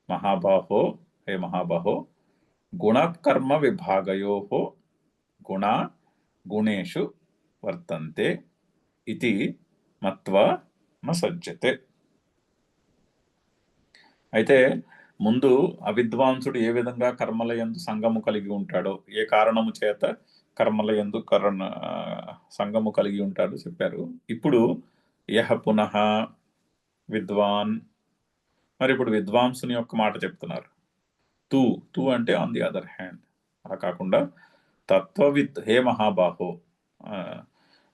మహాబాహో, హే మహాబాహో, గుణకర్మ విభాగయోః గుణ గుణేషు వర్తంతే ఇతి మత్వా న సజ్జతే. అయితే ముందు అవిద్వాంసుడు ఏ విధంగా కర్మల యందు సంగము కలిగి ఉంటాడో, ఏ కారణము చేత కర్మల యందు సంగము కలిగి ఉంటాడో చెప్పారు. ఇప్పుడు యహ పునః విద్వాన్, మరి ఇప్పుడు విద్వాంసుని యొక్క మాట చెప్తున్నారు. తు అంటే ఆన్ ది అదర్ హ్యాండ్, అలా కాకుండా తత్వవిత్, హే మహాబాహో,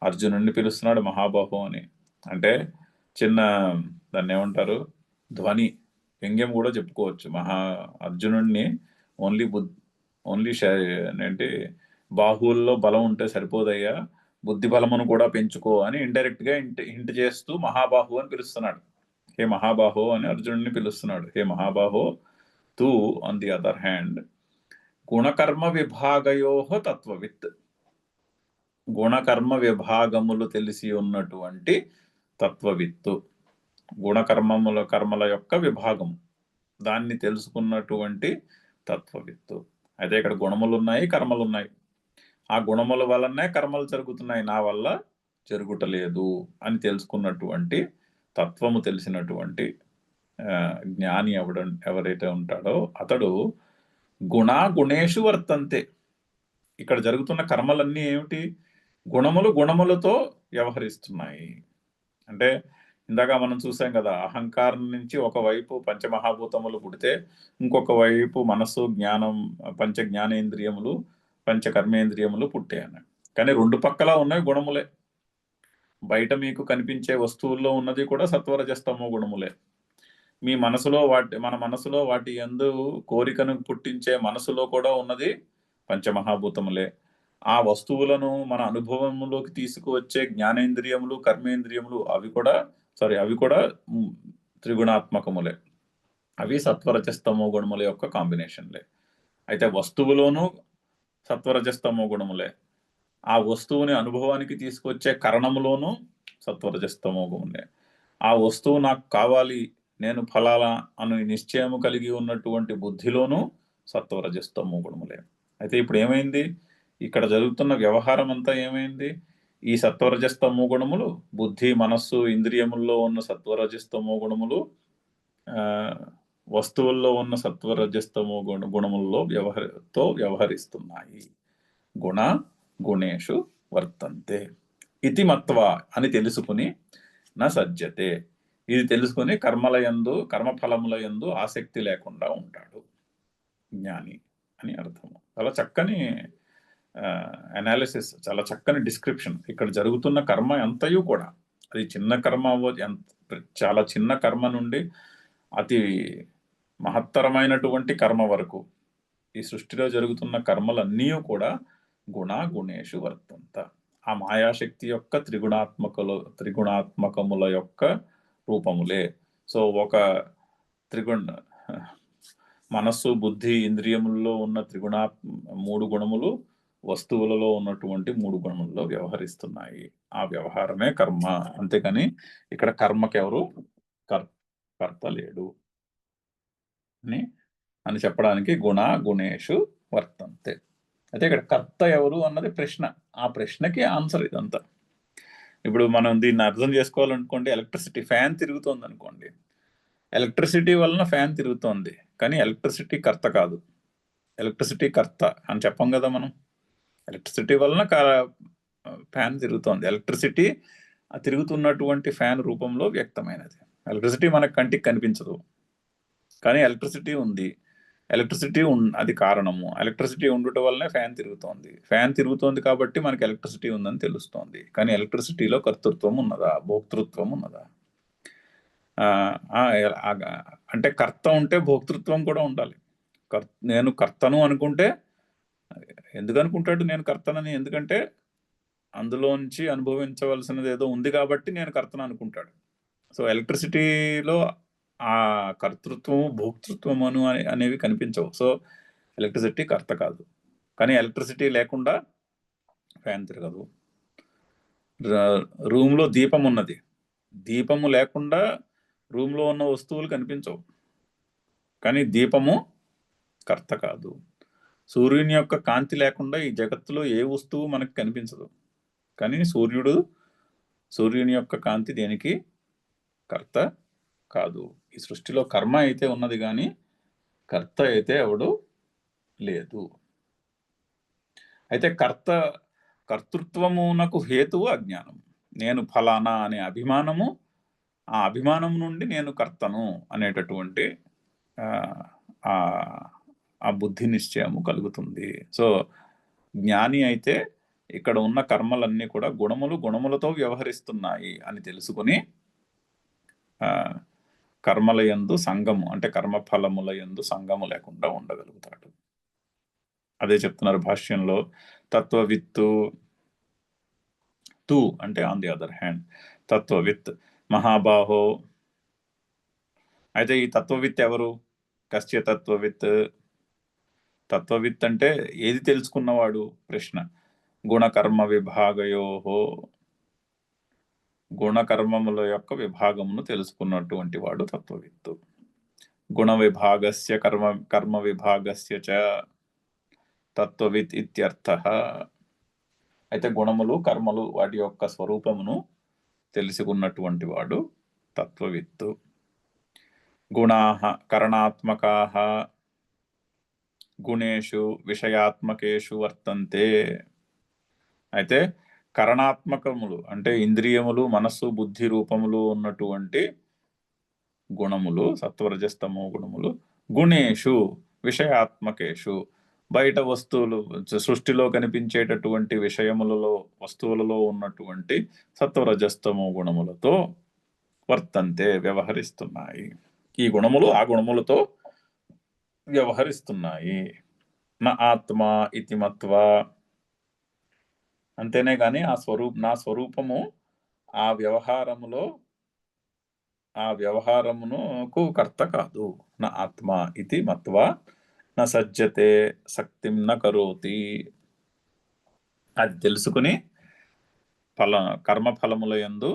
అర్జునుడిని పిలుస్తున్నాడు మహాబాహో అని. అంటే చిన్న దాన్ని ఏమంటారు, ధ్వని, వ్యంగ్యం కూడా చెప్పుకోవచ్చు. అర్జునుడిని ఓన్లీ ఏంటి, బాహువుల్లో బలం ఉంటే సరిపోదయ్యా, బుద్ధి బలమును కూడా పెంచుకో అని ఇండైరెక్ట్ గా హింట్ చేస్తూ మహాబాహు అని పిలుస్తున్నాడు. హే మహాబాహో అని అర్జునుడిని పిలుస్తున్నాడు. హే మహాబాహో, తు ఆన్ ది అదర్ హ్యాండ్ గుణకర్మ విభాగయోః తత్వవిత్, గుణకర్మ విభాగములు తెలిసి ఉన్నటువంటి తత్వవిత్తు, కర్మల యొక్క విభాగం దాన్ని తెలుసుకున్నటువంటి తత్వవిత్తు. అయితే ఇక్కడ గుణములు ఉన్నాయి, కర్మలు ఉన్నాయి. ఆ గుణముల వలనే కర్మలు జరుగుతున్నాయి, నా వల్ల జరుగుటలేదు అని తెలుసుకున్నటువంటి తత్వము తెలిసినటువంటి జ్ఞాని ఎవరైతే ఉంటాడో అతడు గుణేషు వర్తంతే. ఇక్కడ జరుగుతున్న కర్మలన్నీ ఏమిటి? గుణములతో వ్యవహరిస్తున్నాయి. అంటే ఇందాక మనం చూసాం కదా, అహంకారం నుంచి ఒకవైపు పంచమహాభూతములు పుడితే ఇంకొక వైపు మనస్సు, జ్ఞానం, పంచ జ్ఞానేంద్రియములు, పంచ కర్మేంద్రియములు పుట్టాయని. కానీ రెండు పక్కల ఉన్నవి గుణములే. బయట మీకు కనిపించే వస్తువుల్లో ఉన్నది కూడా సత్వరజస్తమో గుణములే. మీ మనసులో మన మనసులో వాటి యందు కోరికను పుట్టించే మనసులో కూడా ఉన్నది పంచమహాభూతములే. ఆ వస్తువులను మన అనుభవంలోకి తీసుకువచ్చే జ్ఞానేంద్రియములు, కర్మేంద్రియములు అవి కూడా త్రిగుణాత్మకములే. అవి సత్వరజస్తమో గుణముల యొక్క కాంబినేషన్లే. అయితే వస్తువులోనూ సత్వరజస్తమో గుణములే. ఆ వస్తువుని అనుభవానికి తీసుకొచ్చే కరణములోనూ సత్వరజస్తమో గుణములే. ఆ వస్తువు నాకు కావాలి, నేను ఫలాలా అని నిశ్చయము కలిగి ఉన్నటువంటి బుద్ధిలోనూ సత్వరజస్తమో గుణములే. అయితే ఇప్పుడు ఏమైంది? ఇక్కడ జరుగుతున్న వ్యవహారం అంతా ఏమైంది? ఈ సత్వరజస్తమో గుణములు, బుద్ధి, మనస్సు, ఇంద్రియముల్లో ఉన్న సత్వరజస్తమో గుణములు వస్తువుల్లో ఉన్న సత్వరజస్తమో గుణముల్లో వ్యవహరిస్తున్నాయి. గుణేషు వర్తంతే ఇతి మత్వా అని తెలుసుకుని నా సజ్జతే. ఇది తెలుసుకుని కర్మఫలముల యందు ఆసక్తి లేకుండా ఉంటాడు జ్ఞాని అని అర్థము. చాలా చక్కని అనాలిసిస్, చాలా చక్కని డిస్క్రిప్షన్. ఇక్కడ జరుగుతున్న కర్మ ఎంతయూ కూడా, అది చిన్న కర్మ చాలా చిన్న కర్మ నుండి అతి మహత్తరమైనటువంటి కర్మ వరకు ఈ సృష్టిలో జరుగుతున్న కర్మలన్నీ కూడా గుణేషు వర్తంత. ఆ మాయాశక్తి యొక్క త్రిగుణాత్మకముల యొక్క రూపములే. సో ఒక మనస్సు, బుద్ధి, ఇంద్రియములలో ఉన్న మూడు గుణములు వస్తువులలో ఉన్నటువంటి మూడు గుణములలో వ్యవహరిస్తున్నాయి. ఆ వ్యవహారమే కర్మ. అంతేకాని ఇక్కడ కర్మకెవరు కర్త లేడు అని చెప్పడానికి గుణేషు వర్తంతే. అయితే ఇక్కడ కర్త ఎవరు అన్నది ప్రశ్న. ఆ ప్రశ్నకి ఆన్సర్ ఇదంతా. ఇప్పుడు మనం దీన్ని అర్థం చేసుకోవాలనుకోండి, ఎలక్ట్రిసిటీ, ఫ్యాన్ తిరుగుతోంది అనుకోండి. ఎలక్ట్రిసిటీ వలన ఫ్యాన్ తిరుగుతోంది, కానీ ఎలక్ట్రిసిటీ కర్త కాదు. ఎలక్ట్రిసిటీ కర్త అని చెప్పం కదా మనం. ఎలక్ట్రిసిటీ వలన ఫ్యాన్ తిరుగుతోంది. ఎలక్ట్రిసిటీ తిరుగుతున్నటువంటి ఫ్యాన్ రూపంలో వ్యక్తమైనది. ఎలక్ట్రిసిటీ మనకు కంటికి కనిపించదు, కానీ ఎలక్ట్రిసిటీ ఉంది. అది కారణము. ఎలక్ట్రిసిటీ ఉండటం వల్లనే ఫ్యాన్ తిరుగుతోంది కాబట్టి మనకి ఎలక్ట్రిసిటీ ఉందని తెలుస్తోంది. కానీ ఎలక్ట్రిసిటీలో కర్తృత్వం ఉన్నదా, భోక్తృత్వం ఉన్నదా? అంటే కర్త ఉంటే భోక్తృత్వం కూడా ఉండాలి. నేను కర్తను అనుకుంటే, ఎందుకు అనుకుంటాడు నేను కర్తనని? ఎందుకంటే అందులోంచి అనుభవించవలసినది ఏదో ఉంది కాబట్టి నేను కర్తను అనుకుంటాడు. సో ఎలక్ట్రిసిటీలో ఆ కర్తృత్వము, భోక్తృత్వము అనేవి కనిపించవు. సో ఎలక్ట్రిసిటీ కర్త కాదు. కానీ ఎలక్ట్రిసిటీ లేకుండా ఫ్యాన్ తిరగదు. రూమ్లో దీపం ఉన్నది, దీపము లేకుండా రూమ్లో ఉన్న వస్తువులు కనిపించవు, కానీ దీపము కర్త కాదు. సూర్యుని యొక్క కాంతి లేకుండా ఈ జగత్తులో ఏ వస్తువు మనకు కనిపించదు, కానీ సూర్యుని యొక్క కాంతి దేనికి కర్త కాదు. ఈ సృష్టిలో కర్మ అయితే ఉన్నది, కానీ కర్త అయితే ఎవడు లేదు. అయితే కర్తృత్వమునకు హేతువు అజ్ఞానం. నేను ఫలానా అనే అభిమానము, ఆ అభిమానం నుండి నేను కర్తను అనేటటువంటి ఆ బుద్ధి నిశ్చయము కలుగుతుంది. సో జ్ఞాని అయితే ఇక్కడ ఉన్న కర్మలన్నీ కూడా గుణములతో వ్యవహరిస్తున్నాయి అని తెలుసుకుని కర్మల యందు సంగము, అంటే కర్మఫలముల యందు సంగము లేకుండా ఉండగలుగుతాడు. అదే చెప్తున్నారు భాష్యంలో. తత్వవిత్తు తు అంటే ఆన్ ది అదర్ హ్యాండ్, తత్వవిత్ మహాబాహో. అయితే ఈ తత్వవిత్ ఎవరు? కస్య తత్వవిత్ అంటే ఏది తెలుసుకున్నవాడు? ప్రశ్న. గుణకర్మ విభాగయోహో, గుణకర్మముల యొక్క విభాగమును తెలుసుకున్నటువంటి వాడు తత్వవిత్తు. గుణ విభాగస్య కర్మ విభాగస్య చ తత్వవిత్ ఇత్యర్థః. అయితే గుణములు కర్మలు వాటి యొక్క స్వరూపమును తెలుసుకున్నటువంటి వాడు తత్వవిత్తు. గుణాః కరణాత్మకాః గుణేషు విషయాత్మకేషు వర్తంతే. అయితే కరణాత్మకములు అంటే ఇంద్రియములు, మనస్సు, బుద్ధి రూపములు ఉన్నటువంటి గుణములు, సత్వరజస్తమో గుణములు, గుణేషు విషయాత్మకేషు బయట వస్తువులు, సృష్టిలో కనిపించేటటువంటి విషయములలో, వస్తువులలో ఉన్నటువంటి సత్వరజస్తమో గుణములతో వర్తంతే వ్యవహరిస్తున్నాయి. ఈ గుణములు ఆ గుణములతో వ్యవహరిస్తున్నాయి. నా ఆత్మ ఇతి మత్వా, అంతేనే కానీ నా స్వరూపము ఆ వ్యవహారమునకు కర్త కాదు. నా ఆత్మ ఇతి మత్వా నా సజ్జతే శక్తిం న కరోతి. అది తెలుసుకుని కర్మఫలముల యందు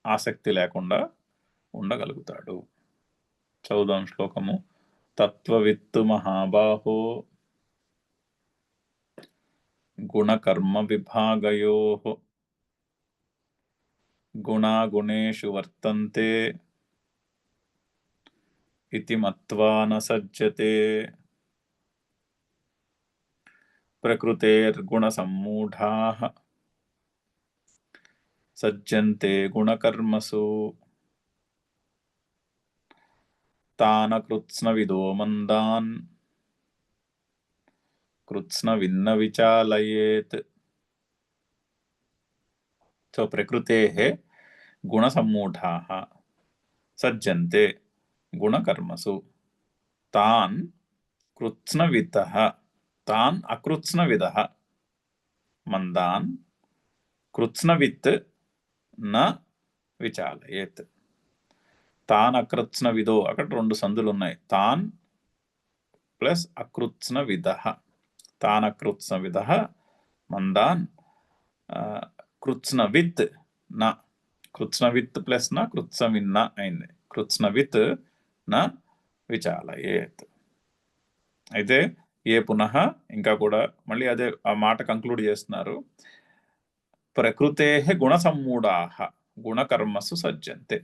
ఆసక్తి లేకుండా ఉండగలుగుతాడు. చదువుదాం శ్లోకము. తత్వవిత్తు మహాబాహో గుణకర్మ విభాగయోః గుణాగుణేషు వర్తంతే ఇతి మత్వా న సజ్జతే. ప్రకృతేర్గుణసమ్మూఢాః సజ్జంతే గుణకర్మసు తాన కృత్స్నవిదో మందాన్ కృత్స్నవిన్న విచాలయేత్. సో ప్రకృతేః గుణసమ్మూఢాః సజ్జంతే గుణకర్మసు తాన్ కృత్స్నవితః తాన్ అకృత్స్నవిదః మందాన్ కృత్స్నవిత్ న విచాలయేత్. తాన్ అకృత్స్నవిదో, అక్కడ 2 సందులు ఉన్నాయి. తాన్ ప్లస్ అకృత్స్నవిదః. తాన్ అకృత్స్నవిదః మందాన్ కృత్స్నవిత్ న. కృత్స్నవిత్ ప్లస్ న కృత్స్నవిన్న అయింది. కృత్స్నవిత్ న విచాలయేత్. అయితే ఏ పునః ఇంకా కూడా మళ్ళీ అదే ఆ మాట కంక్లూడ్ చేస్తున్నారు. ప్రకృతేః గుణసమ్మూఢాః గుణకర్మసు సజ్జంతే.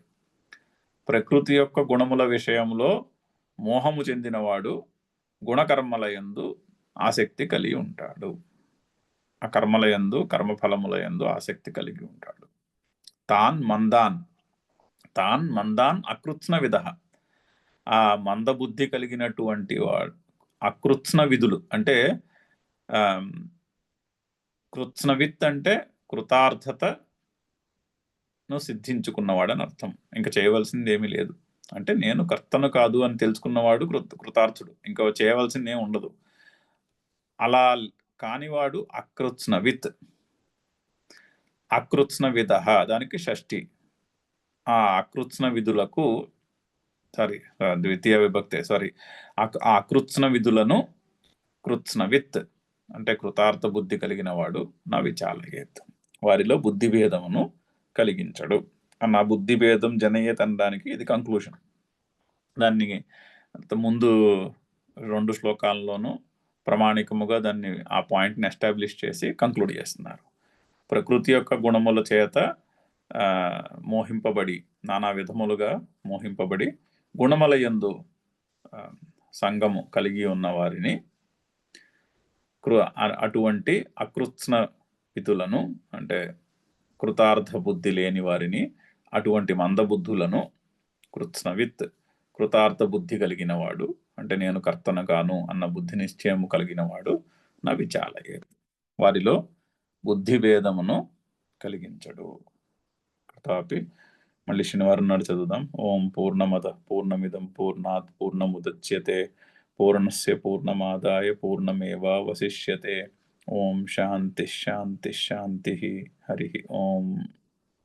ప్రకృతి యొక్క గుణముల విషయంలో మోహము చెందినవాడు గుణకర్మల యందు ఆసక్తి కలిగి ఉంటాడు. ఆ కర్మల యందు, కర్మఫలముల యందు ఆసక్తి కలిగి ఉంటాడు. తాన్ మందాన్ అకృత్స్నవిదః. ఆ మందబుద్ధి కలిగినటువంటి వాడు అకృత్స్న విధులు అంటే కృత్స్నవిత్ అంటే కృతార్థతను సిద్ధించుకున్నవాడని అర్థం. ఇంకా చేయవలసింది ఏమీ లేదు. అంటే నేను కర్తను కాదు అని తెలుసుకున్నవాడు కృతార్థుడు. ఇంకా చేయవలసింది ఏమి ఉండదు. అలా కానివాడు అకృత్స్నవిత్. అకృత్స్నవిదః దానికి షష్ఠి. ఆ అకృత్స్న విధులకు ద్వితీయ విభక్తే ఆ అకృత్స్న విధులను కృత్స్నవిత్ అంటే కృతార్థ బుద్ధి కలిగిన వాడు నా విచాలయేత్. వారిలో బుద్ధి భేదమును కలిగించడు. నా బుద్ధి భేదం జనయేత్ అనడానికి ఇది కంక్లూషన్. దాన్ని ముందు 2 శ్లోకాల్లోనూ ప్రామాణికముగా దాన్ని ఆ పాయింట్ని ఎస్టాబ్లిష్ చేసి కంక్లూడ్ చేస్తున్నారు. ప్రకృతి యొక్క గుణముల చేత మోహింపబడి, నానా విధములుగా మోహింపబడి గుణముల యందు సంగము కలిగి ఉన్న వారిని, అటువంటి అకృత్స్న విధులను అంటే కృతార్థ బుద్ధి లేని వారిని, అటువంటి మందబుద్ధులను కృత్స్నవిత్ కృతార్థ బుద్ధి కలిగిన వాడు అంటే నేను కర్తన కాను అన్న బుద్ధి నిశ్చయము కలిగిన వాడు నా విచాలయేత్. వారిలో బుద్ధి భేదమును కలిగించడు. తథాపి మళ్ళీ శనివారం నాడు చదువుదాం. ఓం పూర్ణమద పూర్ణమిదం పూర్ణాత్ పూర్ణముదచ్యతే పూర్ణస్య పూర్ణమాదాయ పూర్ణమేవావశిష్యతే. ఓం శాంతి శాంతి శాంతి. హరి ఓం.